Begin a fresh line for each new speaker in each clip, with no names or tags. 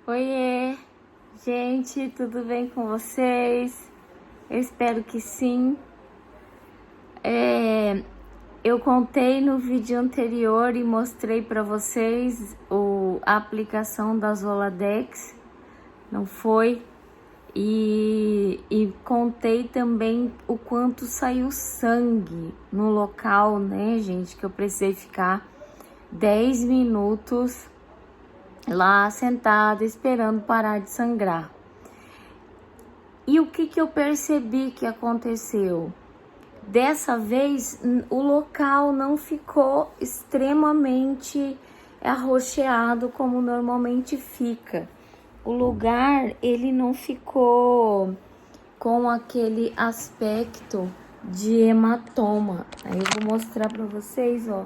Oiê, gente, tudo bem com vocês? Eu espero que sim. Eu contei no vídeo anterior e mostrei para vocês a aplicação da Zoladex, não foi? E contei também o quanto saiu sangue no local, né, gente? Que eu precisei ficar 10 minutos lá sentada esperando parar de sangrar. E o que eu percebi que aconteceu? Dessa vez, o local não ficou extremamente arroxeado como normalmente fica. O lugar, ele não ficou com aquele aspecto de hematoma. Aí eu vou mostrar para vocês, ó.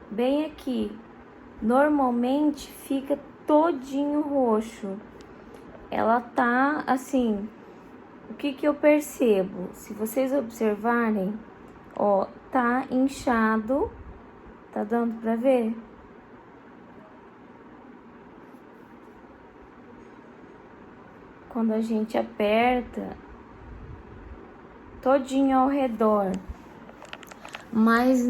Bem aqui. Normalmente fica todinho roxo. Ela tá assim. O que eu percebo? Se vocês observarem, ó, tá inchado. Tá dando pra ver? Quando a gente aperta, todinho ao redor. Mas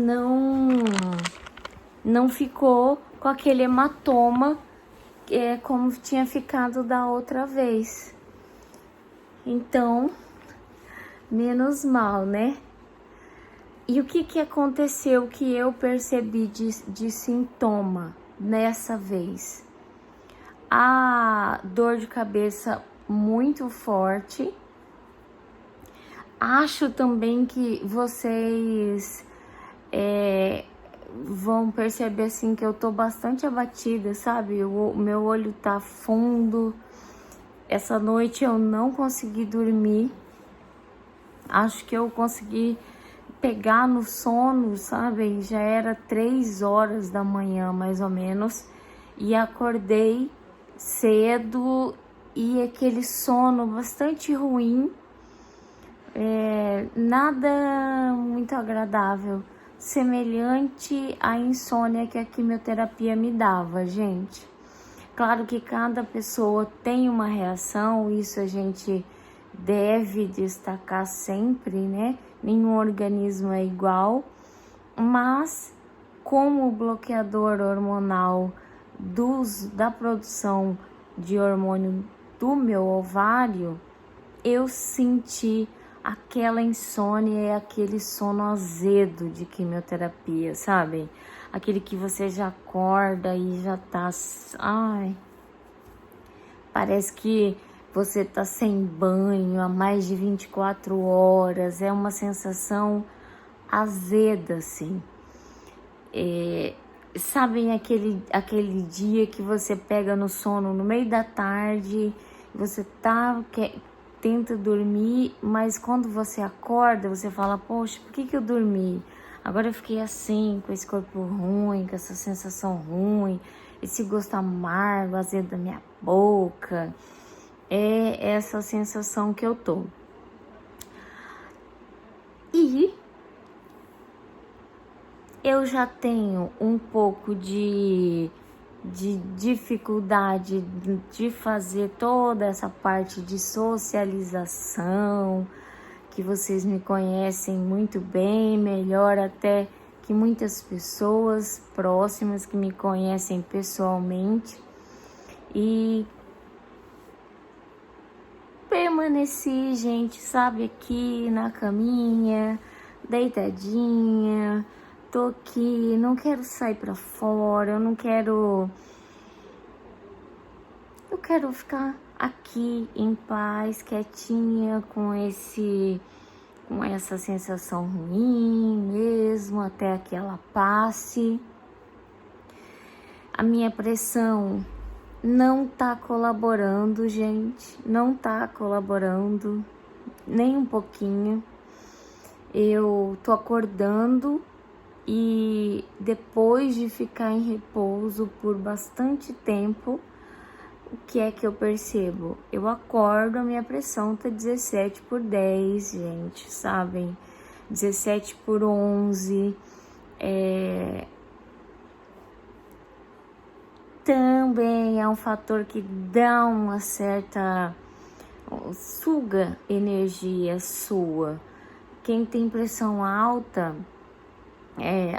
não ficou com aquele hematoma como tinha ficado da outra vez. Então, menos mal, né? E o que aconteceu que eu percebi de sintoma nessa vez? A dor de cabeça muito forte. Acho também que vocês vão perceber assim que eu tô bastante abatida, sabe? O meu olho tá fundo. Essa noite eu não consegui dormir. Acho que eu consegui pegar no sono, sabe? Já era 3 horas da manhã, mais ou menos. E acordei cedo e aquele sono bastante ruim. Nada muito agradável. Semelhante à insônia que a quimioterapia me dava, gente. Claro que cada pessoa tem uma reação, isso a gente deve destacar sempre, né? Nenhum organismo é igual, mas como o bloqueador hormonal da produção de hormônio do meu ovário, eu senti aquela insônia e aquele sono azedo de quimioterapia, sabe? Aquele que você já acorda e já tá... Ai, parece que você tá sem banho há mais de 24 horas. É uma sensação azeda, assim. Sabem aquele dia que você pega no sono no meio da tarde, você tenta dormir, mas quando você acorda, você fala, poxa, por que eu dormi? Agora eu fiquei assim, com esse corpo ruim, com essa sensação ruim, esse gosto amargo, azedo da minha boca. É essa sensação que eu tô. E eu já tenho um pouco de dificuldade de fazer toda essa parte de socialização, que vocês me conhecem muito bem, melhor até que muitas pessoas próximas que me conhecem pessoalmente. E permaneci, gente, sabe, aqui na caminha, deitadinha. Tô aqui, não quero sair pra fora, eu quero ficar aqui em paz, quietinha, com essa sensação ruim mesmo, até que ela passe. A minha pressão não tá colaborando, gente, não tá colaborando nem um pouquinho. Eu tô acordando e depois de ficar em repouso por bastante tempo, o que é que eu percebo? Eu acordo, a minha pressão tá 17/10, gente, sabem? 17/11. também é um fator que dá uma certa... suga energia sua. Quem tem pressão alta,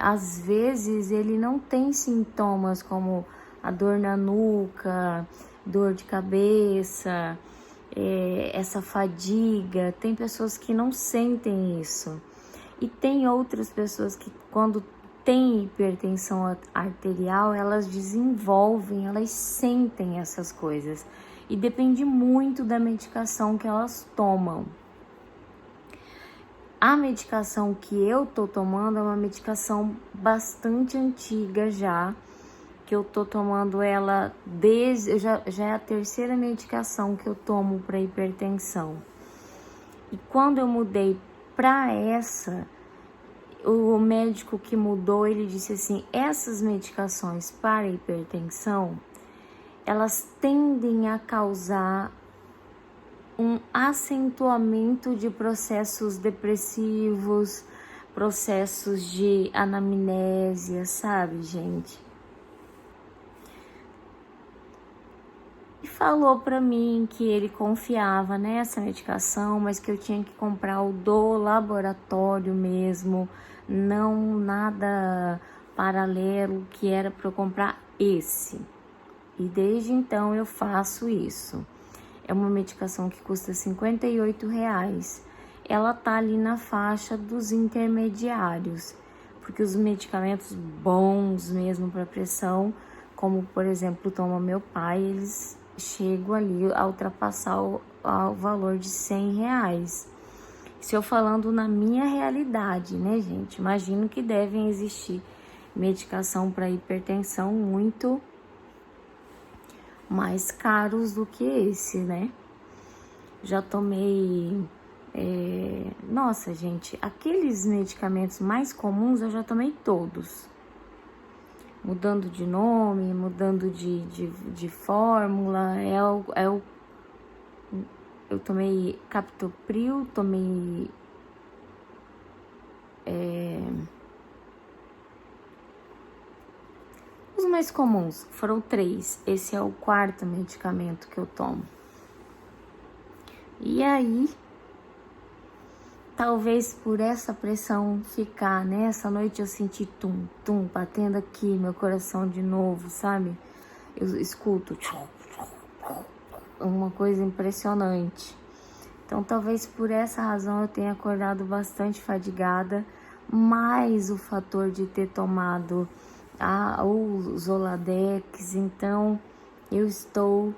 às vezes ele não tem sintomas como a dor na nuca, dor de cabeça, essa fadiga. Tem pessoas que não sentem isso. E tem outras pessoas que, quando tem hipertensão arterial, elas desenvolvem, elas sentem essas coisas. E depende muito da medicação que elas tomam. A medicação que eu tô tomando é uma medicação bastante antiga já, que eu tô tomando ela desde... já é a terceira medicação que eu tomo para hipertensão. E quando eu mudei para essa, o médico que mudou, ele disse assim, essas medicações para hipertensão, elas tendem a causar um acentuamento de processos depressivos, processos de anamnésia, sabe, gente? E falou pra mim que ele confiava nessa medicação, mas que eu tinha que comprar o do laboratório mesmo, não nada paralelo, que era para eu comprar esse. E desde então eu faço isso. É uma medicação que custa R$58. Ela tá ali na faixa dos intermediários, porque os medicamentos bons mesmo para pressão, como por exemplo toma meu pai, eles chegam ali a ultrapassar o valor de R$100. Se eu falando na minha realidade, né, gente? Imagino que devem existir medicação para hipertensão muito mais caros do que esse, né? Já tomei... Nossa, gente, aqueles medicamentos mais comuns eu já tomei todos. Mudando de nome, mudando de fórmula. Eu tomei Captopril, tomei... Os mais comuns foram 3. Esse é o 4º medicamento que eu tomo. E aí, talvez por essa pressão ficar, né? Essa noite eu senti tum, batendo aqui meu coração de novo, sabe? Eu escuto uma coisa impressionante. Então, talvez por essa razão eu tenha acordado bastante fadigada, mais o fator de ter tomado o Zoladex. Então eu estou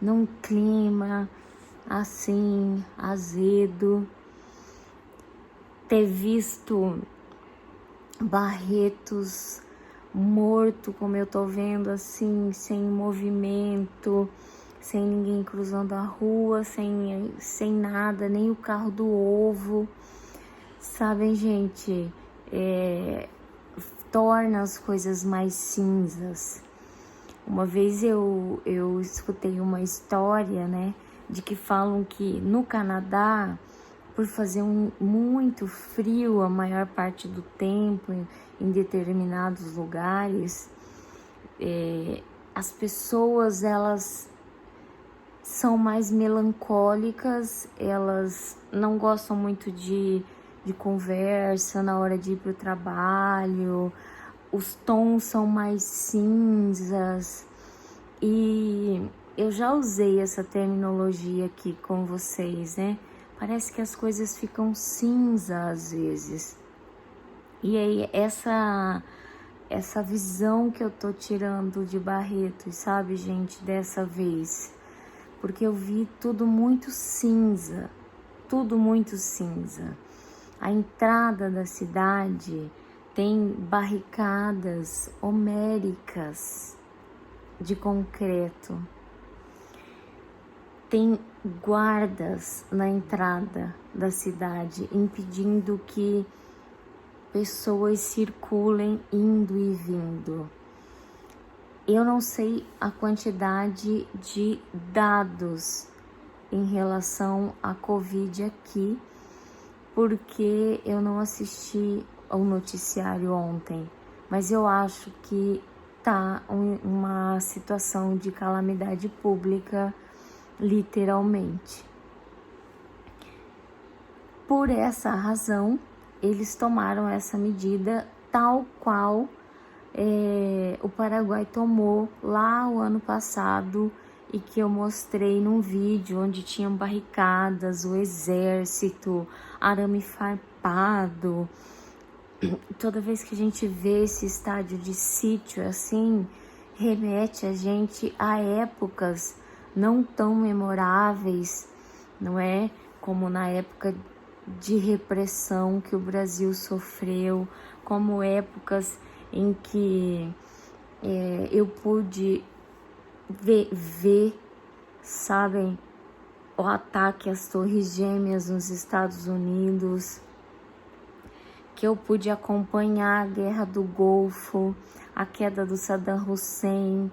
num clima assim, azedo. Ter visto Barretos morto, como eu tô vendo assim, sem movimento, sem ninguém cruzando a rua, sem nada, nem o carro do ovo, sabem, gente? Torna as coisas mais cinzas. Uma vez eu escutei uma história, né, de que falam que no Canadá, por fazer muito frio a maior parte do tempo em determinados lugares, as pessoas, elas são mais melancólicas, elas não gostam muito de conversa na hora de ir para o trabalho, os tons são mais cinzas. E eu já usei essa terminologia aqui com vocês, né? Parece que as coisas ficam cinza às vezes. E aí essa visão que eu tô tirando de Barretos, sabe, gente, dessa vez, porque eu vi tudo muito cinza, tudo muito cinza. A entrada da cidade tem barricadas homéricas de concreto. Tem guardas na entrada da cidade, impedindo que pessoas circulem indo e vindo. Eu não sei a quantidade de dados em relação à Covid aqui, porque eu não assisti ao noticiário ontem, mas eu acho que tá uma situação de calamidade pública, literalmente. Por essa razão, eles tomaram essa medida tal qual o Paraguai tomou lá o ano passado e que eu mostrei num vídeo onde tinham barricadas, o exército, arame farpado. Toda vez que a gente vê esse estádio de sítio assim, remete a gente a épocas não tão memoráveis, não é? Como na época de repressão que o Brasil sofreu, como épocas em que eu pude ver, sabem, o ataque às Torres Gêmeas nos Estados Unidos, que eu pude acompanhar a Guerra do Golfo, a queda do Saddam Hussein.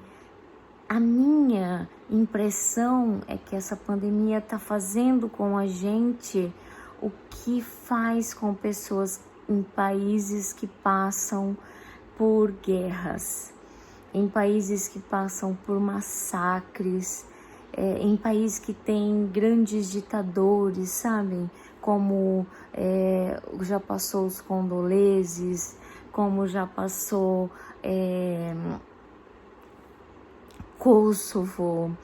A minha impressão é que essa pandemia está fazendo com a gente o que faz com pessoas em países que passam por guerras, em países que passam por massacres, em países que tem grandes ditadores, sabem? Como já passou os congoleses, como já passou Kosovo,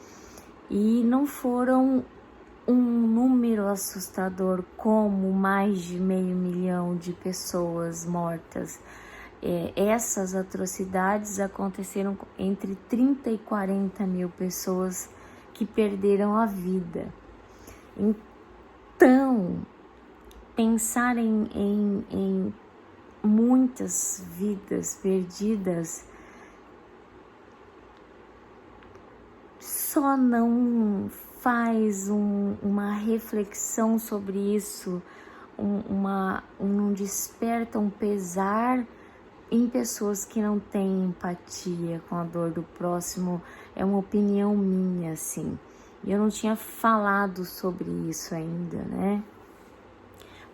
e não foram um número assustador como mais de 500 mil de pessoas mortas. Essas atrocidades aconteceram entre 30 e 40 mil pessoas que perderam a vida. Então, pensar em muitas vidas perdidas só não faz uma reflexão sobre isso, não desperta um pesar em pessoas que não têm empatia com a dor do próximo. É uma opinião minha, assim. E eu não tinha falado sobre isso ainda, né?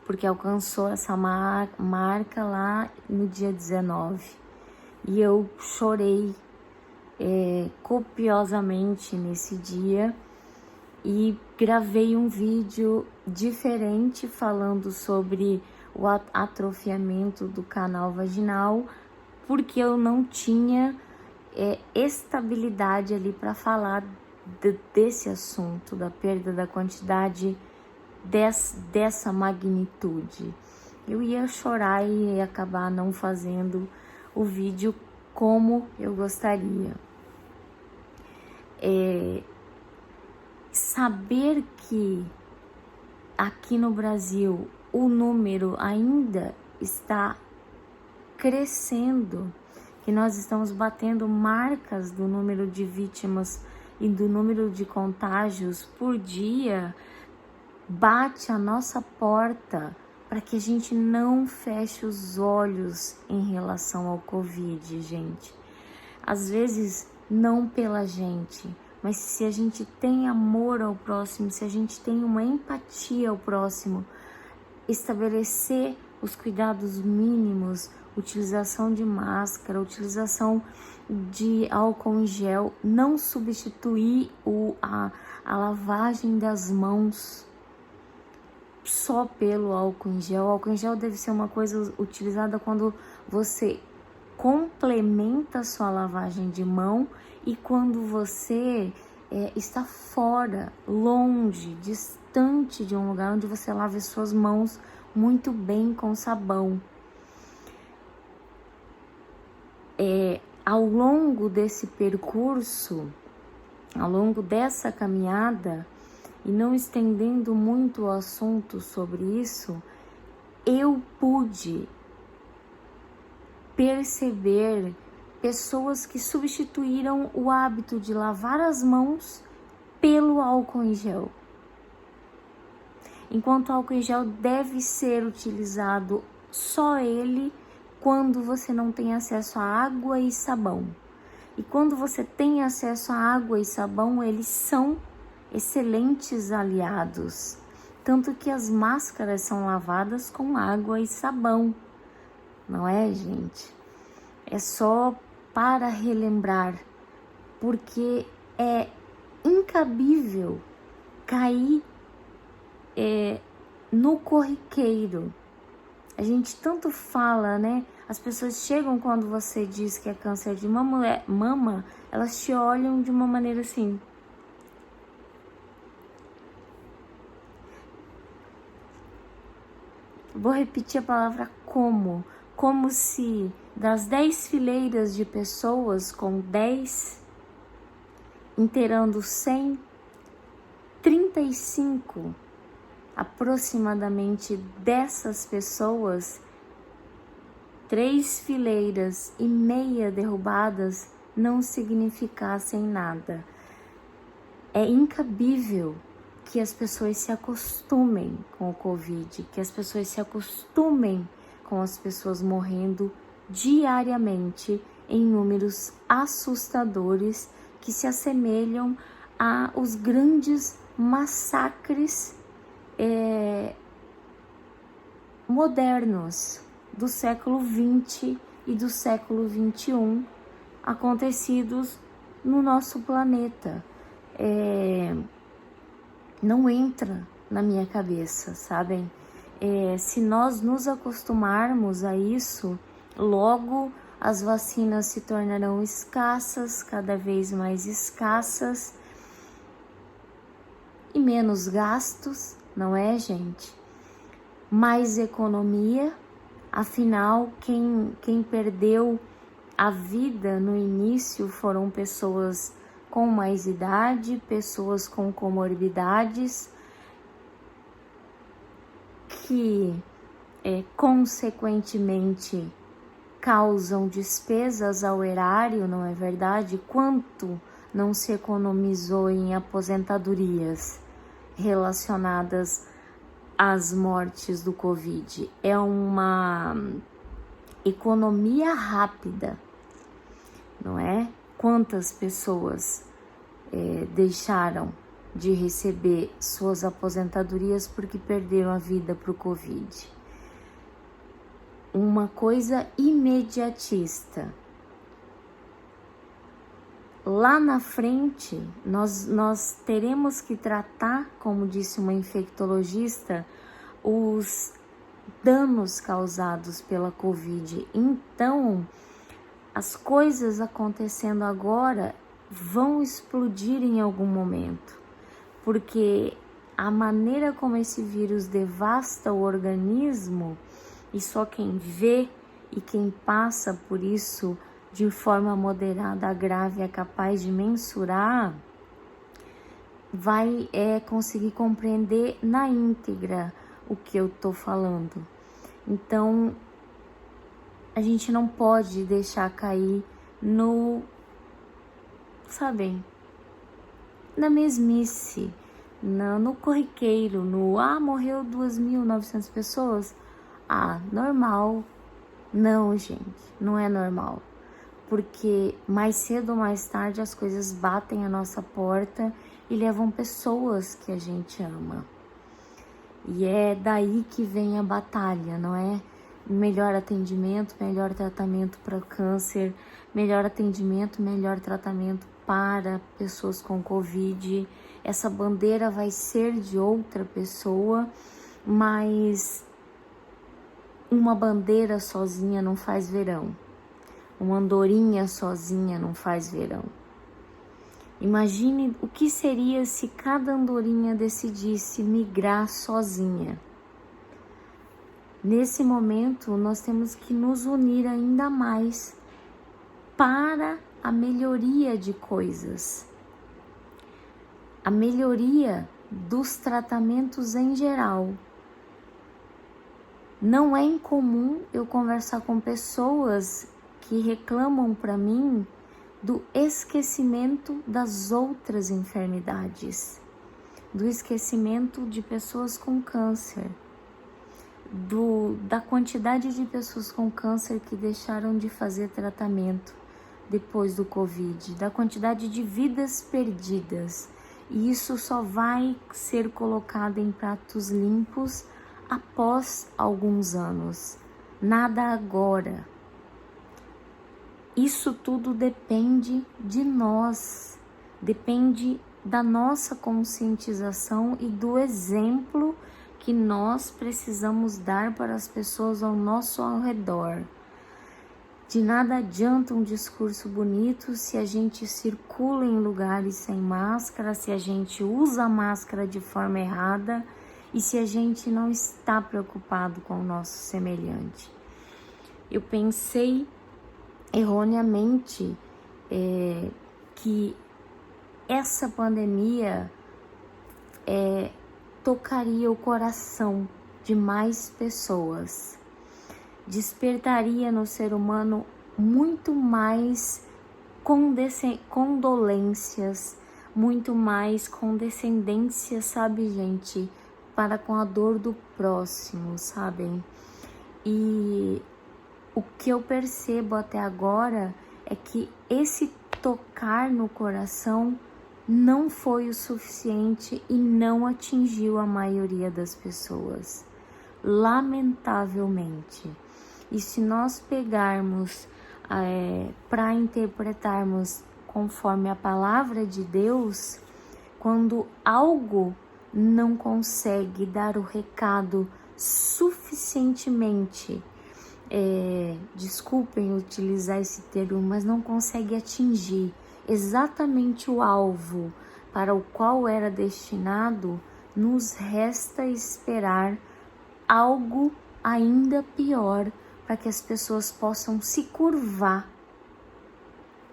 Porque alcançou essa marca lá no dia 19. E eu chorei copiosamente nesse dia e gravei um vídeo diferente falando sobre o atrofiamento do canal vaginal, porque eu não tinha estabilidade ali para falar desse assunto, da perda da quantidade dessa magnitude. Eu ia chorar e ia acabar não fazendo o vídeo como eu gostaria. Saber que aqui no Brasil o número ainda está crescendo, que nós estamos batendo marcas do número de vítimas e do número de contágios por dia, bate a nossa porta para que a gente não feche os olhos em relação ao Covid, gente. Às vezes, não pela gente, mas se a gente tem amor ao próximo, se a gente tem uma empatia ao próximo, estabelecer os cuidados mínimos, utilização de máscara, utilização de álcool em gel, não substituir a lavagem das mãos só pelo álcool em gel. O álcool em gel deve ser uma coisa utilizada quando você complementa a sua lavagem de mão e quando você está fora, longe, distante de um lugar onde você lave suas mãos muito bem com sabão. Ao longo desse percurso, ao longo dessa caminhada, e não estendendo muito o assunto sobre isso, eu pude perceber pessoas que substituíram o hábito de lavar as mãos pelo álcool em gel. Enquanto o álcool em gel deve ser utilizado só ele quando você não tem acesso a água e sabão. E quando você tem acesso a água e sabão, eles são excelentes aliados. Tanto que as máscaras são lavadas com água e sabão. Não é, gente? É só para relembrar, porque é incabível cair no corriqueiro. A gente tanto fala, né? As pessoas chegam quando você diz que é câncer de mama, elas te olham de uma maneira assim. Vou repetir a palavra como. Como se das 10 fileiras de pessoas com 10, inteirando 100, 35 aproximadamente dessas pessoas, 3 fileiras e meia derrubadas não significassem nada. É incabível que as pessoas se acostumem com o Covid, que as pessoas se acostumem com as pessoas morrendo diariamente em números assustadores que se assemelham aos grandes massacres modernos do século XX e do século XXI acontecidos no nosso planeta. Não entra na minha cabeça, sabem? Se nós nos acostumarmos a isso, logo as vacinas se tornarão escassas, cada vez mais escassas, e menos gastos, não é, gente? Mais economia, afinal, quem perdeu a vida no início foram pessoas com mais idade, pessoas com comorbidades, que consequentemente causam despesas ao erário, não é verdade? Quanto não se economizou em aposentadorias relacionadas às mortes do Covid? É uma economia rápida, não é? Quantas pessoas deixaram de receber suas aposentadorias porque perderam a vida para o Covid? Uma coisa imediatista. Lá na frente, nós teremos que tratar, como disse uma infectologista, os danos causados pela Covid. Então, as coisas acontecendo agora vão explodir em algum momento, porque a maneira como esse vírus devasta o organismo, e só quem vê e quem passa por isso de forma moderada a grave é capaz de mensurar, vai conseguir compreender na íntegra o que eu tô falando. Então, a gente não pode deixar cair na mesmice, no corriqueiro, morreu 2.900 pessoas, normal. Não, gente, não é normal, porque mais cedo ou mais tarde as coisas batem a nossa porta e levam pessoas que a gente ama, e é daí que vem a batalha, não é? Melhor atendimento, melhor tratamento para câncer, melhor atendimento, melhor tratamento para pessoas com Covid. Essa bandeira vai ser de outra pessoa, mas uma bandeira sozinha não faz verão. Uma andorinha sozinha não faz verão. Imagine o que seria se cada andorinha decidisse migrar sozinha. Nesse momento, nós temos que nos unir ainda mais para a melhoria de coisas, a melhoria dos tratamentos em geral. Não é incomum eu conversar com pessoas que reclamam para mim do esquecimento das outras enfermidades, do esquecimento de pessoas com câncer, da quantidade de pessoas com câncer que deixaram de fazer tratamento depois do Covid, da quantidade de vidas perdidas. E isso só vai ser colocado em pratos limpos após alguns anos, nada agora. isso tudo depende de nós, depende da nossa conscientização e do exemplo que nós precisamos dar para as pessoas ao nosso redor. De nada adianta um discurso bonito se a gente circula em lugares sem máscara, se a gente usa a máscara de forma errada e se a gente não está preocupado com o nosso semelhante. Eu pensei erroneamente que essa pandemia tocaria o coração de mais pessoas, despertaria no ser humano muito mais condolências, muito mais condescendência, sabe, gente, para com a dor do próximo, sabem? E o que eu percebo até agora é que esse tocar no coração não foi o suficiente e não atingiu a maioria das pessoas, lamentavelmente. E se nós pegarmos para interpretarmos conforme a palavra de Deus, quando algo não consegue dar o recado suficientemente, desculpem utilizar esse termo, mas não consegue atingir exatamente o alvo para o qual era destinado, nos resta esperar algo ainda pior para que as pessoas possam se curvar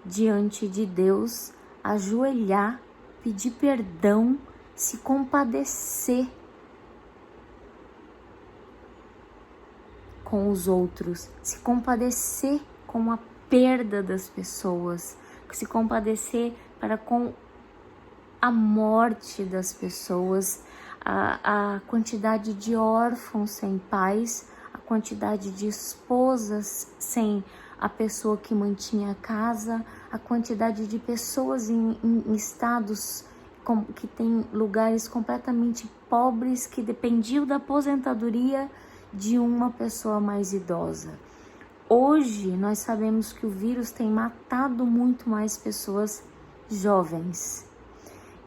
diante de Deus, ajoelhar, pedir perdão, se compadecer com os outros, se compadecer com a perda das pessoas, se compadecer para com a morte das pessoas, a quantidade de órfãos sem pais, a quantidade de esposas sem a pessoa que mantinha a casa, a quantidade de pessoas em estados que tem lugares completamente pobres, que dependiam da aposentadoria de uma pessoa mais idosa. Hoje nós sabemos que o vírus tem matado muito mais pessoas jovens.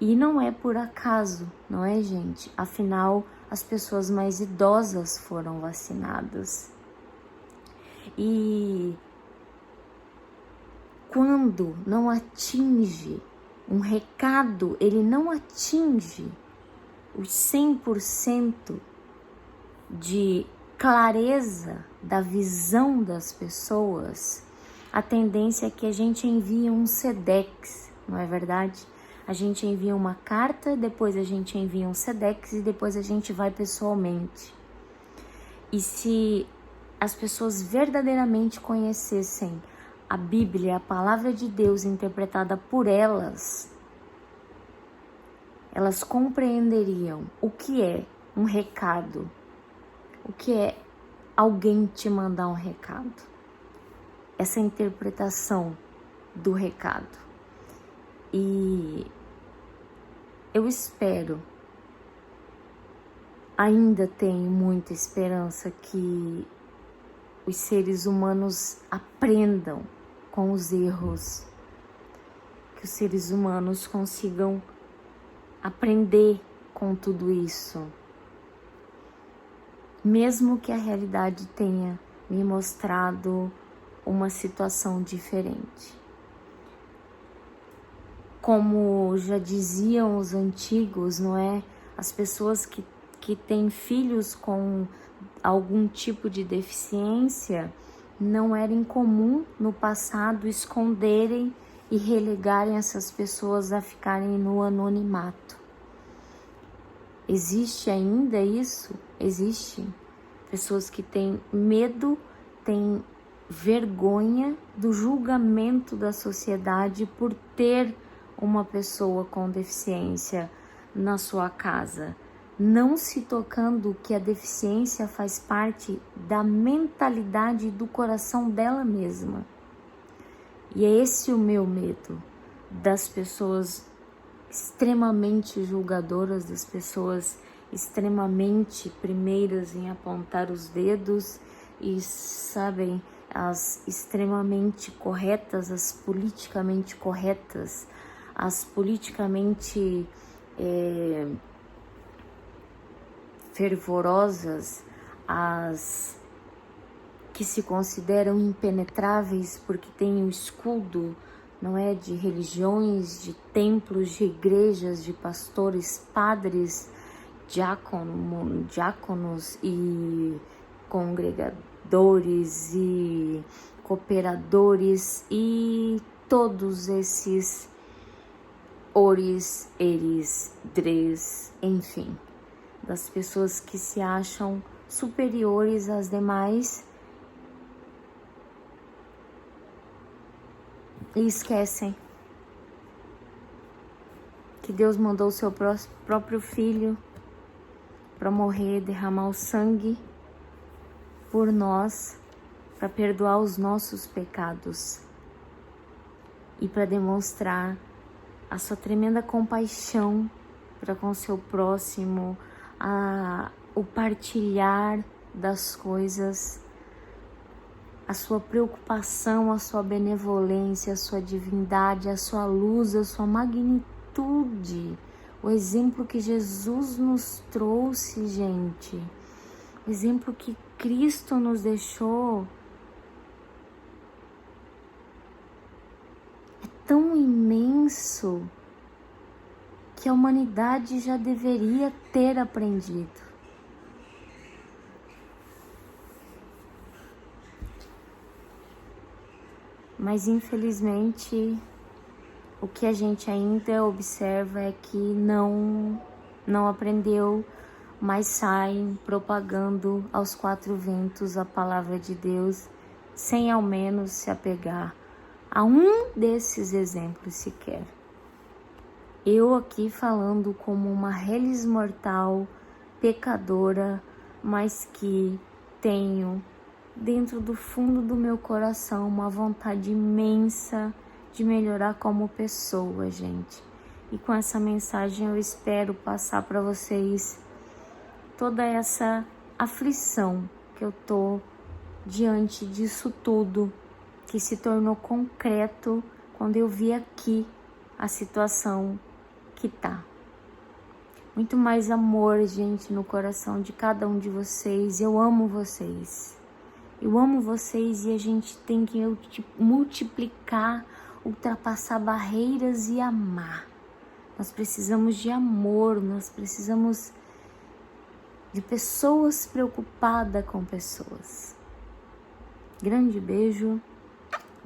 E não é por acaso, não é, gente? Afinal, as pessoas mais idosas foram vacinadas. E quando não atinge um recado, ele não atinge os 100% de clareza da visão das pessoas, a tendência é que a gente envie um SEDEX, não é verdade? A gente envia uma carta, depois a gente envia um SEDEX e depois a gente vai pessoalmente. E se as pessoas verdadeiramente conhecessem a Bíblia, a palavra de Deus interpretada por elas compreenderiam o que é um recado, o que é alguém te mandar um recado, essa interpretação do recado. E eu espero, ainda tenho muita esperança que os seres humanos aprendam com os erros, que os seres humanos consigam aprender com tudo isso, mesmo que a realidade tenha me mostrado uma situação diferente. Como já diziam os antigos, não é? As pessoas que têm filhos com algum tipo de deficiência, não era incomum no passado esconderem e relegarem essas pessoas a ficarem no anonimato. Existe ainda isso? Existe. Pessoas que têm medo, têm vergonha do julgamento da sociedade por ter uma pessoa com deficiência na sua casa, não se tocando que a deficiência faz parte da mentalidade do coração dela mesma. E é esse o meu medo, das pessoas extremamente julgadoras, das pessoas extremamente primeiras em apontar os dedos e, sabem, as extremamente corretas, as politicamente corretas, as politicamente fervorosas, as que se consideram impenetráveis porque têm o escudo, não é, de religiões, de templos, de igrejas, de pastores, padres, diáconos e congregadores e cooperadores e todos esses ores, eres, dres, enfim, das pessoas que se acham superiores às demais e esquecem que Deus mandou o seu próprio Filho para morrer, derramar o sangue por nós, para perdoar os nossos pecados e para demonstrar a sua tremenda compaixão para com o seu próximo, o partilhar das coisas, a sua preocupação, a sua benevolência, a sua divindade, a sua luz, a sua magnitude. O exemplo que Jesus nos trouxe, gente, o exemplo que Cristo nos deixou é tão imenso que a humanidade já deveria ter aprendido. Mas infelizmente o que a gente ainda observa é que não aprendeu, mas saem propagando aos quatro ventos a palavra de Deus, sem ao menos se apegar a um desses exemplos sequer. Eu aqui falando como uma reles mortal, pecadora, mas que tenho dentro do fundo do meu coração uma vontade imensa de melhorar como pessoa, gente. E com essa mensagem eu espero passar para vocês toda essa aflição que eu tô diante disso tudo, que se tornou concreto quando eu vi aqui a situação que tá. Muito mais amor, gente, no coração de cada um de vocês. Eu amo vocês. Eu amo vocês e a gente tem que multiplicar, ultrapassar barreiras e amar. Nós precisamos de amor, nós precisamos de pessoas preocupadas com pessoas. Grande beijo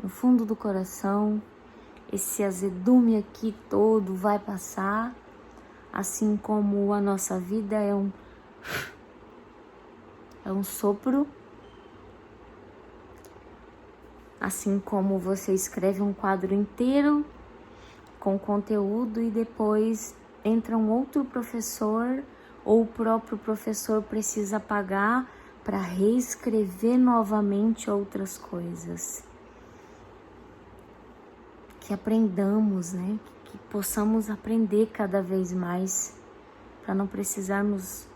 no fundo do coração. Esse azedume aqui todo vai passar, assim como a nossa vida é um sopro. Assim como você escreve um quadro inteiro com conteúdo e depois entra um outro professor ou o próprio professor precisa pagar para reescrever novamente outras coisas. Que aprendamos, né? Que possamos aprender cada vez mais para não precisarmos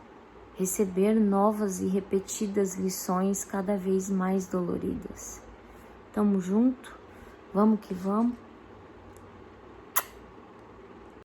receber novas e repetidas lições cada vez mais doloridas. Tamo junto, vamos que vamos.